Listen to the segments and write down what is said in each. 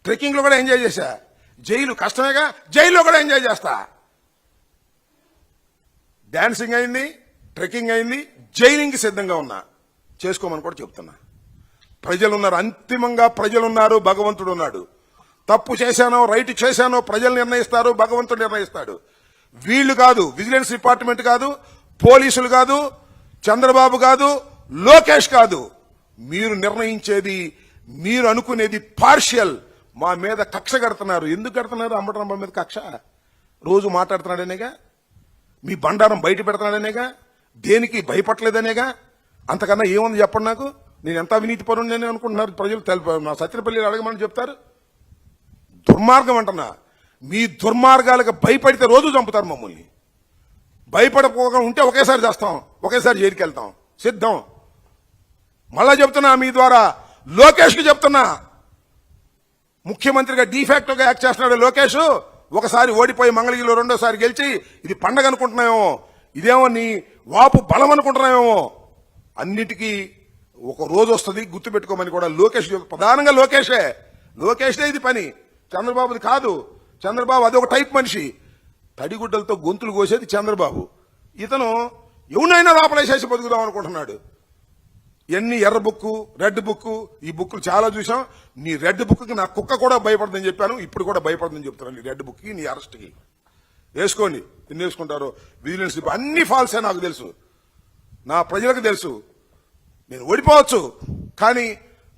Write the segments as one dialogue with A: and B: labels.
A: ట్రెక్కింగ్లో కూడా ఎంజాయ్ చేశా. జైలు కష్టమేగా, జైల్లో కూడా ఎంజాయ్ చేస్తా. డాన్సింగ్ అయింది, ట్రెక్కింగ్ అయింది, జైలింగ్కి సిద్ధంగా ఉన్నా. చేసుకోమని కూడా చెప్తున్నా. ప్రజలున్నారు, అంతిమంగా ప్రజలున్నారు, భగవంతుడు ఉన్నాడు. తప్పు చేశానో రైట్ చేశానో ప్రజలు నిర్ణయిస్తారు, భగవంతుడు నిర్ణయిస్తాడు. వీళ్ళు కాదు, విజిలెన్స్ డిపార్ట్మెంట్ కాదు, పోలీసులు కాదు, చంద్రబాబు కాదు, లోకేష్ కాదు. మీరు నిర్ణయించేది, మీరు అనుకునేది పార్షియల్. మా మీద కక్ష కడుతున్నారు. ఎందుకు కడుతున్నారు? అంబటరాంబ మీద కక్ష. రోజు మాట్లాడుతున్నాడనేగా, మీ బండారం బయట పెడుతున్నాడనేగా, దేనికి భయపడలేదనేగా. అంతకన్నా ఏముంది చెప్పండి నాకు. నేను ఎంత అవినీతి పరుని నేను అనుకుంటున్నారు ప్రజలు. నా సత్యనపల్లిలో అడగమని చెప్తారు. దుర్మార్గం అంటున్నా. మీ దుర్మార్గాలకు భయపడితే రోజు చంపుతారు మమ్మల్ని. భయపడకపోగా ఉంటే ఒకేసారి చేస్తాం, ఒకేసారి జైలుకి వెళ్తాం, సిద్ధం. మళ్ళా చెప్తున్నా, మీ ద్వారా లోకేష్కి చెప్తున్నా, ముఖ్యమంత్రిగా డిఫాక్టోగా యాక్ట్ చేస్తున్నాడు లోకేష్. ఒకసారి ఓడిపోయి మంగళగిరిలో రెండోసారి గెలిచి ఇది పండగ అనుకుంటున్నామేమో, ఇదేమో నీ వాపు బలం అనుకుంటున్నామేమో. అన్నిటికీ ఒక రోజు వస్తుంది, గుర్తుపెట్టుకోమని కూడా లోకేష్, ప్రధానంగా లోకేష్దే ఇది పని, చంద్రబాబుది కాదు. చంద్రబాబు అదొక టైప్ మనిషి. తడిగుడ్డలతో గొంతులు కోసేది చంద్రబాబు. ఇతను ఎవనైనా లోపలేసేసి బతుకుదాం అనుకుంటున్నాడు. ఎన్ని ఎర్ర బుక్కు, రెడ్ బుక్కు, ఈ బుక్కులు చాలా చూసాం. నీ రెడ్ బుక్కి నా కుక్క కూడా భయపడదని చెప్పాను, ఇప్పుడు కూడా భయపడదని చెప్తున్నాను. నీ రెడ్ బుక్కి, నీ అరెస్ట్కి వేసుకోండి, ఎన్ని వేసుకుంటారో. విజిలెన్స్ అన్ని ఫాల్సే నాకు తెలుసు, నా ప్రజలకు తెలుసు. నేను ఓడిపోవచ్చు, కానీ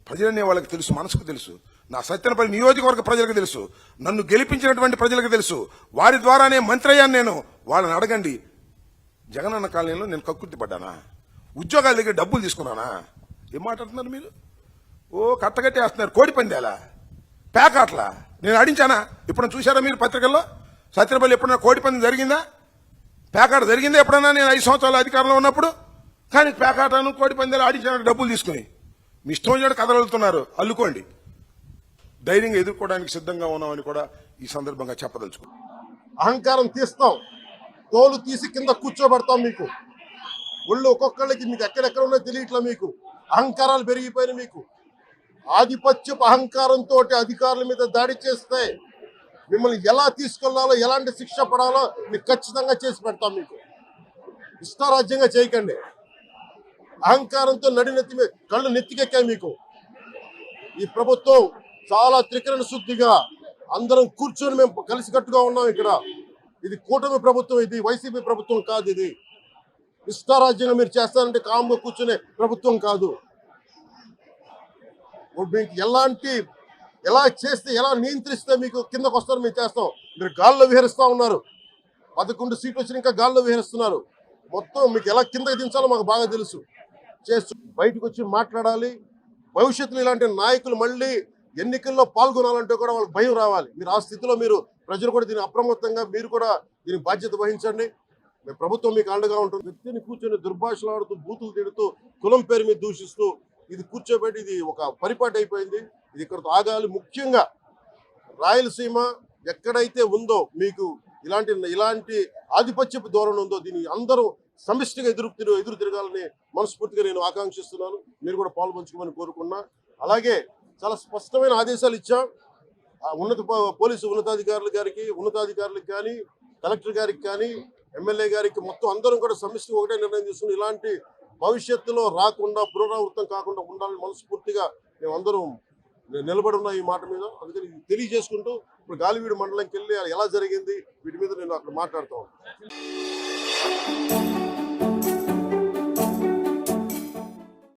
A: ప్రజలనే వాళ్ళకి తెలుసు, మనసుకు తెలుసు. నా సత్యనపల్లి నియోజకవర్గ ప్రజలకు తెలుసు, నన్ను గెలిపించినటువంటి ప్రజలకు తెలుసు. వారి ద్వారానే మంత్రి అయ్యాను నేను. వాళ్ళని అడగండి. జగనన్న కాలనీలో నేను కక్కుర్తి పడ్డానా? ఉద్యోగాల దగ్గర డబ్బులు తీసుకున్నానా? ఏం మాట్లాడుతున్నారు మీరు? ఓ కట్టగట్టేస్తున్నారు. కోడి పందేలా, పేకాట్లా నేను ఆడించానా? ఎప్పుడైనా చూసారా మీరు పత్రికల్లో? సత్యనపల్లి ఎప్పుడైనా కోడి పందెం జరిగిందా? పేకాట జరిగిందా ఎప్పుడైనా నేను 5 సంవత్సరాల అధికారంలో ఉన్నప్పుడు? కానీ పేకాటను కోడి పందేలు ఆడించాను డబ్బులు తీసుకుని. మీ ఇష్టం వచ్చినట్టు కథలు వెళ్తున్నారు, అల్లుకోండి. ధైర్యంగా ఎదుర్కోవడానికి సిద్ధంగా ఉన్నామని కూడా ఈ సందర్భంగా చెప్పదలుచుకో.
B: అహంకారం తీస్తాం, తోలు తీసి కింద కూర్చోబెడతాం. మీకు ఒళ్ళు ఒక్కొక్కళ్ళకి మీకు ఎక్కడెక్కడ ఉన్నో తెలియట్లా. మీకు అహంకారాలు పెరిగిపోయినాయి. మీకు ఆధిపత్యపు అహంకారంతో అధికారుల మీద దాడి చేస్తే మిమ్మల్ని ఎలా తీసుకెళ్లాలో, ఎలాంటి శిక్ష పడాలో మీకు ఖచ్చితంగా చేసి పెడతాం. మీకు ఇష్టారాజ్యంగా చేయకండి. అహంకారంతో నడినెత్తి కళ్ళు నెత్తికెక్కాయి మీకు. ఈ ప్రభుత్వం చాలా త్రికరణ శుద్ధిగా అందరం కూర్చొని మేము కలిసికట్టుగా ఉన్నాం ఇక్కడ. ఇది కూటమి ప్రభుత్వం, ఇది వైసీపీ ప్రభుత్వం కాదు. ఇది ఇష్టారాజ్యంగా మీరు చేస్తారంటే కామ్గా కూర్చునే ప్రభుత్వం కాదు. మీకు ఎలా చేస్తే, ఎలా నియంత్రిస్తే మీకు కిందకు వస్తారో మేము చేస్తాం. మీరు గాల్లో విహరిస్తూ ఉన్నారు. 11 సీట్లు వచ్చిన ఇంకా గాల్లో విహరిస్తున్నారు. మొత్తం మీకు ఎలా కిందకి దించాలో మాకు బాగా తెలుసు. చేస్తూ బయటకు వచ్చి మాట్లాడాలి. భవిష్యత్తులో ఇలాంటి నాయకులు మళ్ళీ ఎన్నికల్లో పాల్గొనాలంటే కూడా వాళ్ళకి భయం రావాలి. మీరు ఆ స్థితిలో ప్రజలు కూడా దీన్ని అప్రమత్తంగా మీరు కూడా దీనికి బాధ్యత వహించండి. మేము ప్రభుత్వం మీకు అండగా ఉంటుంది. వ్యక్తిని కూర్చొని దుర్భాషలాడుతూ, బూతులు తిడుతూ, కులం పేరు మీద దూషిస్తూ ఇది కూర్చోబెట్టి ఇది ఒక పరిపాటి అయిపోయింది. ఇది ఇక్కడతో ఆగాలి. ముఖ్యంగా రాయలసీమ ఎక్కడైతే ఉందో మీకు ఇలాంటి ఆధిపత్యపు ధోరణి ఉందో దీన్ని అందరూ సమిష్టిగా ఎదురు తిరగాలని మనస్ఫూర్తిగా నేను ఆకాంక్షిస్తున్నాను. మీరు కూడా పాల్పంచుకోమని కోరుకున్నా. అలాగే చాలా స్పష్టమైన ఆదేశాలు ఇచ్చాం. పోలీసు ఉన్నతాధికారులకు కానీ, కలెక్టర్ గారికి కానీ, ఎమ్మెల్యే గారికి, మొత్తం అందరం కూడా సమిష్టిగా ఒకటే నిర్ణయం తీసుకుని ఇలాంటి భవిష్యత్తులో రాకుండా, పునరావృతం కాకుండా ఉండాలని మనస్ఫూర్తిగా మేమందరం నిలబడి ఉన్న ఈ మాట మీద. అందుకని తెలియజేసుకుంటూ ఇప్పుడు గాలివీడు మండలంకి వెళ్ళి ఎలా జరిగింది వీటి మీద నేను అక్కడ మాట్లాడుతాను.